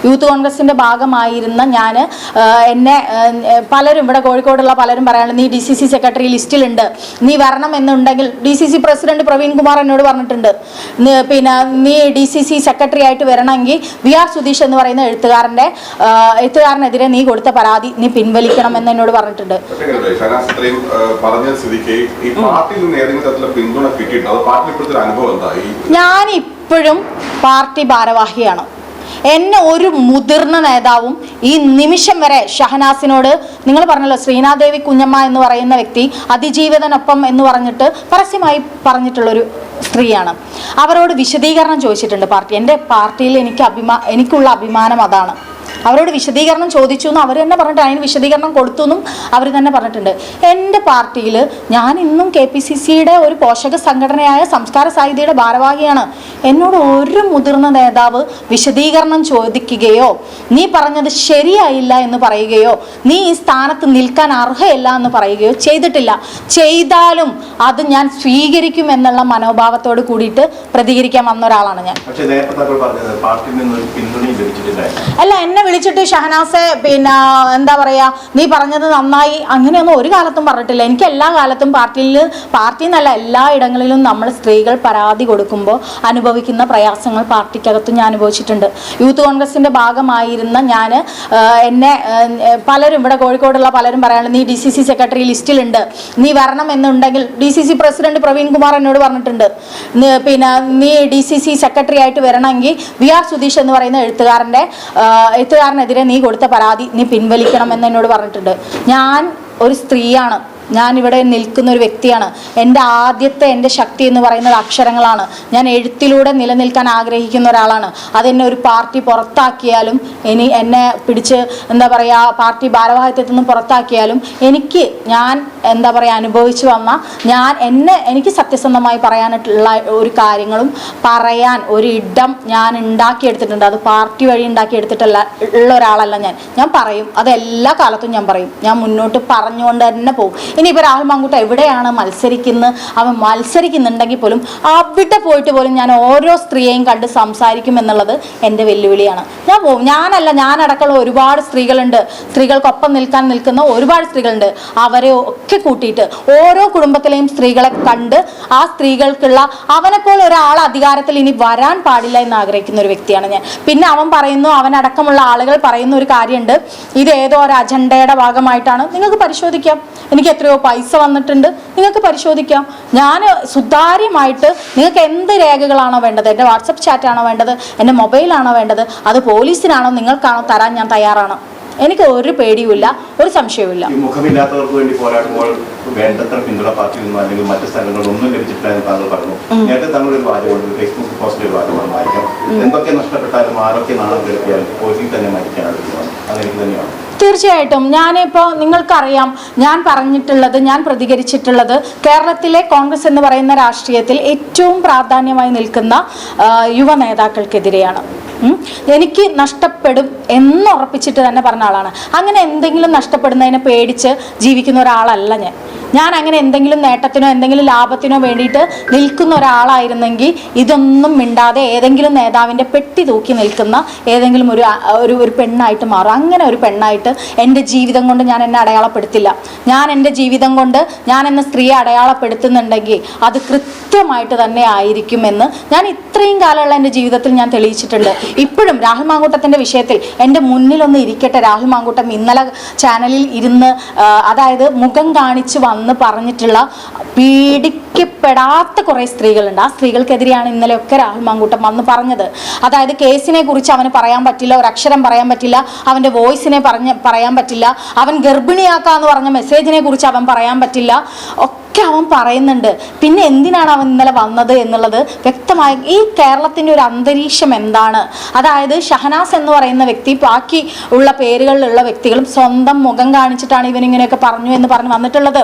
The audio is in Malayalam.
യൂത്ത് കോൺഗ്രസിന്റെ ഭാഗമായിരുന്ന ഞാൻ എന്നെ പലരും ഇവിടെ കോഴിക്കോടുള്ള പലരും പറയാനുണ്ട്, നീ DCC സെക്രട്ടറി ലിസ്റ്റിലുണ്ട്, നീ വരണം എന്നുണ്ടെങ്കിൽ DCC പ്രസിഡന്റ് പ്രവീൺ കുമാർ എന്നോട് പറഞ്ഞിട്ടുണ്ട്, പിന്നെ നീ DCC സെക്രട്ടറി ആയിട്ട് വരണമെങ്കിൽ VR സുധീഷ് എന്ന് പറയുന്ന എഴുത്തുകാരനെതിരെ നീ കൊടുത്ത പരാതി നീ പിൻവലിക്കണം എന്ന് എന്നോട് പറഞ്ഞിട്ടുണ്ട്. ഞാൻ ഇപ്പോഴും പാർട്ടി ഭാരവാഹിയാണ്. എന്നെ ഒരു മുതിർന്ന നേതാവും ഈ നിമിഷം വരെ ഷഹനാസിനോട്, നിങ്ങൾ പറഞ്ഞല്ലോ ശ്രീനാഥ് ദേവി കുഞ്ഞമ്മ എന്ന് പറയുന്ന വ്യക്തി അതിജീവിതനൊപ്പം എന്ന് പറഞ്ഞിട്ട് പരസ്യമായി പറഞ്ഞിട്ടുള്ളൊരു സ്ത്രീയാണ്. അവരോട് വിശദീകരണം ചോദിച്ചിട്ടുണ്ട് പാർട്ടി. എൻ്റെ പാർട്ടിയിൽ എനിക്കുള്ള അഭിമാനം അതാണ്. അവരോട് വിശദീകരണം ചോദിച്ചു എന്നും അവർ തന്നെ പറഞ്ഞിട്ട് അതിന് വിശദീകരണം കൊടുത്തു എന്നും അവർ തന്നെ പറഞ്ഞിട്ടുണ്ട്. എൻ്റെ പാർട്ടിയിൽ ഞാൻ ഇന്നും KPCCയുടെ ഒരു പോഷക സംഘടനയായ സംസ്കാര സാഹിത്യയുടെ ഭാരവാഹിയാണ്. എന്നോട് ഒരു മുതിർന്ന നേതാവ് വിശദീകരണം ചോദിക്കുകയോ നീ പറഞ്ഞത് ശരിയായില്ല എന്ന് പറയുകയോ നീ ഈ സ്ഥാനത്ത് നിൽക്കാൻ അർഹയല്ല എന്ന് പറയുകയോ ചെയ്തിട്ടില്ല. ചെയ്താലും അത് ഞാൻ സ്വീകരിക്കും എന്നുള്ള മനോഭാവത്തോട് കൂടിയിട്ട് പ്രതികരിക്കാൻ വന്ന ഒരാളാണ് ഞാൻ. അല്ല, എന്നെ വിളിച്ചിട്ട് ഷഹനാസെ പിന്നെ എന്താ പറയാ, നീ പറഞ്ഞത് നന്നായി അങ്ങനെയൊന്നും ഒരു കാലത്തും പറഞ്ഞിട്ടില്ല. എനിക്ക് എല്ലാ കാലത്തും പാർട്ടി എന്നല്ല എല്ലാ ഇടങ്ങളിലും നമ്മൾ സ്ത്രീകൾ പരാതി കൊടുക്കുമ്പോൾ അനുഭവിക്കുന്ന പ്രയാസങ്ങൾ പാർട്ടിക്കകത്തും ഞാൻ അനുഭവിച്ചിട്ടുണ്ട്. യൂത്ത് കോൺഗ്രസിന്റെ ഭാഗമായിരുന്ന ഞാൻ എന്നെ പലരും ഇവിടെ കോഴിക്കോടുള്ള പലരും പറയാനുണ്ട്, നീ DCC സെക്രട്ടറി ലിസ്റ്റിലുണ്ട്, നീ വരണം എന്നുണ്ടെങ്കിൽ DCC പ്രസിഡന്റ് പ്രവീൺ കുമാർ എന്നോട് പറഞ്ഞിട്ടുണ്ട്, പിന്നെ നീ DCC സെക്രട്ടറി ആയിട്ട് വരണമെങ്കിൽ VR സുധീഷ് എന്ന് പറയുന്ന എഴുത്തുകാരനെതിരെ നീ കൊടുത്ത പരാതി നീ പിൻവലിക്കണം എന്ന് എന്നോട് പറഞ്ഞിട്ടുണ്ട്. ഞാൻ ഒരു സ്ത്രീയാണ്, ഞാനിവിടെ നിൽക്കുന്ന ഒരു വ്യക്തിയാണ്. എൻ്റെ ശക്തി എന്ന് പറയുന്നത് അക്ഷരങ്ങളാണ്. ഞാൻ എഴുത്തിലൂടെ നിലനിൽക്കാൻ ആഗ്രഹിക്കുന്ന ഒരാളാണ്. അതെന്നെ ഒരു പാർട്ടി പുറത്താക്കിയാലും എന്നെ പിടിച്ച് എന്താ പറയുക പാർട്ടി ഭാരവാഹിത്വത്തിൽ നിന്ന് പുറത്താക്കിയാലും ഞാൻ എന്താ പറയുക അനുഭവിച്ചു വന്ന എനിക്ക് സത്യസന്ധമായി പറയാനായിട്ടുള്ള ഒരു കാര്യങ്ങളും പറയാൻ ഒരു ഇടം ഞാൻ ഉണ്ടാക്കിയെടുത്തിട്ടുണ്ട്. അത് പാർട്ടി വഴി ഉണ്ടാക്കിയെടുത്തിട്ടുള്ള ഒരാളല്ല ഞാൻ പറയും. അത് എല്ലാ കാലത്തും ഞാൻ പറയും. ഞാൻ മുന്നോട്ട് പറഞ്ഞുകൊണ്ട് തന്നെ പോകും. ഇനിയിപ്പോൾ രാഹുൽ മാങ്കൂട്ട എവിടെയാണ് അവൻ മത്സരിക്കുന്നുണ്ടെങ്കിൽ പോലും അവിടെ പോയിട്ട് പോലും ഞാൻ ഓരോ സ്ത്രീയെയും കണ്ട് സംസാരിക്കും എന്നുള്ളത് എൻ്റെ വെല്ലുവിളിയാണ്. ഞാൻ പോകും. ഞാനടക്കമുള്ള ഒരുപാട് സ്ത്രീകളുണ്ട്, സ്ത്രീകൾക്കൊപ്പം നിൽക്കുന്ന ഒരുപാട് സ്ത്രീകളുണ്ട്. അവരെ ഒക്കെ കൂട്ടിയിട്ട് ഓരോ കുടുംബത്തിലെയും സ്ത്രീകളെ കണ്ട് ആ സ്ത്രീകൾക്കുള്ള അവനെപ്പോലെ ഒരാൾ അധികാരത്തിൽ ഇനി വരാൻ പാടില്ല എന്ന് ആഗ്രഹിക്കുന്ന ഒരു വ്യക്തിയാണ് ഞാൻ. പിന്നെ അവനടക്കമുള്ള ആളുകൾ പറയുന്ന ഒരു കാര്യമുണ്ട്, ഇത് ഏതോ ഒരു അജണ്ടയുടെ ഭാഗമായിട്ടാണ്. നിങ്ങൾക്ക് പരിശോധിക്കാം, എനിക്ക് എത്രയോ പൈസ വന്നിട്ടുണ്ട്, നിങ്ങൾക്ക് പരിശോധിക്കാം. ഞാൻ സുതാര്യമായിട്ട് നിങ്ങൾക്ക് എന്ത് രേഖകളാണോ വേണ്ടത്, എൻ്റെ വാട്സപ്പ് ചാറ്റാണോ വേണ്ടത്, എൻ്റെ മൊബൈലാണോ വേണ്ടത്, അത് പോലീസിനാണോ നിങ്ങൾക്കാണോ തരാൻ ഞാൻ തയ്യാറാണ്. എനിക്ക് ഒരു പേടിയുമില്ല, ഒരു സംശയവുമില്ല. മുഖമില്ലാത്തവർക്ക് വേണ്ടി പോരാടുമ്പോൾ വേണ്ടത്ര പിന്തുണ പാർട്ടിയിൽ നിന്നോ അല്ലെങ്കിൽ മറ്റു സ്ഥലങ്ങളിൽ ഒന്നും ലഭിച്ചിട്ടില്ല എന്ന് താങ്കൾ പറഞ്ഞു. നേരത്തെ താങ്കൾ ഒരു വാചകമുണ്ട്, ഫേസ്ബുക്ക് പോസ്റ്റിൽ ഒരു വാചകമാണ്, മാറിക്കാം എന്തൊക്കെ നഷ്ടപ്പെട്ടാലും ആരൊക്കെ നാണം കിടത്തിയാലും പോലീസിൽ തന്നെ മരിക്കാനാണ്. അതെനിക്ക് തന്നെയാണ്. തീർച്ചയായിട്ടും. ഞാനിപ്പോൾ നിങ്ങൾക്കറിയാം, ഞാൻ പ്രതികരിച്ചിട്ടുള്ളത് കേരളത്തിലെ കോൺഗ്രസ് എന്ന് പറയുന്ന രാഷ്ട്രീയത്തിൽ ഏറ്റവും പ്രാധാന്യമായി നിൽക്കുന്ന യുവ നേതാക്കൾക്കെതിരെയാണ്. എനിക്ക് നഷ്ടപ്പെടും എന്നുറപ്പിച്ചിട്ട് തന്നെ പറഞ്ഞ ആളാണ്. അങ്ങനെ എന്തെങ്കിലും നഷ്ടപ്പെടുന്നതിനെ പേടിച്ച് ജീവിക്കുന്ന ഒരാളല്ല ഞാൻ അങ്ങനെ എന്തെങ്കിലും നേട്ടത്തിനോ എന്തെങ്കിലും ലാഭത്തിനോ വേണ്ടിയിട്ട് നിൽക്കുന്ന ഒരാളായിരുന്നെങ്കിൽ ഇതൊന്നും മിണ്ടാതെ ഏതെങ്കിലും നേതാവിൻ്റെ പെട്ടി തൂക്കി നിൽക്കുന്ന ഏതെങ്കിലും ഒരു പെണ്ണായിട്ട് മാറും. അങ്ങനെ ഒരു പെണ്ണായിട്ട് എൻ്റെ ജീവിതം കൊണ്ട് ഞാൻ എന്നെ അടയാളപ്പെടുത്തില്ല. ഞാൻ എൻ്റെ ജീവിതം കൊണ്ട് ഞാൻ എന്ന സ്ത്രീയെ അടയാളപ്പെടുത്തുന്നുണ്ടെങ്കിൽ അത് കൃത്യമായിട്ട് തന്നെ ആയിരിക്കുമെന്ന് ഞാൻ ഇത്രയും കാലമുള്ള എൻ്റെ ജീവിതത്തിൽ ഞാൻ തെളിയിച്ചിട്ടുണ്ട്. ഇപ്പോഴും രാഹുൽ മാങ്കൂട്ടത്തിൻ്റെ വിഷയത്തിൽ എൻ്റെ മുന്നിലൊന്ന് ഇരിക്കട്ടെ. രാഹുൽ മാങ്കൂട്ടം ഇന്നലെ ചാനലിൽ ഇരുന്ന് അതായത് മുഖം കാണിച്ച് വന്ന് പറഞ്ഞിട്ടുള്ള പീഡിക്കപ്പെടാത്ത കുറേ സ്ത്രീകളുണ്ട്. ആ സ്ത്രീകൾക്കെതിരെയാണ് ഇന്നലെയൊക്കെ രാഹുൽ മാങ്കൂട്ടം വന്ന് പറഞ്ഞത്. അതായത് കേസിനെ കുറിച്ച് അവന് പറയാൻ പറ്റില്ല, ഒരക്ഷരം പറയാൻ പറ്റില്ല, അവൻ്റെ വോയിസിനെ പറയാൻ പറ്റില്ല, അവൻ ഗർഭിണിയാക്കാന്ന് പറഞ്ഞ മെസ്സേജിനെ കുറിച്ച് അവൻ പറയാൻ പറ്റില്ല, ഒക്കെ അവൻ പറയുന്നുണ്ട്. പിന്നെ എന്തിനാണ് അവൻ ഇന്നലെ വന്നത് എന്നുള്ളത് വ്യക്തമായി. ഈ കേരളത്തിൻ്റെ ഒരു അന്തരീക്ഷം എന്താണ്? അതായത് ഷഹനാസ് എന്ന് പറയുന്ന വ്യക്തി ബാക്കി ഉള്ള പേരുകളിലുള്ള വ്യക്തികളും സ്വന്തം മുഖം കാണിച്ചിട്ടാണ് ഇവനിങ്ങനെയൊക്കെ പറഞ്ഞു എന്ന് പറഞ്ഞ് വന്നിട്ടുള്ളത്.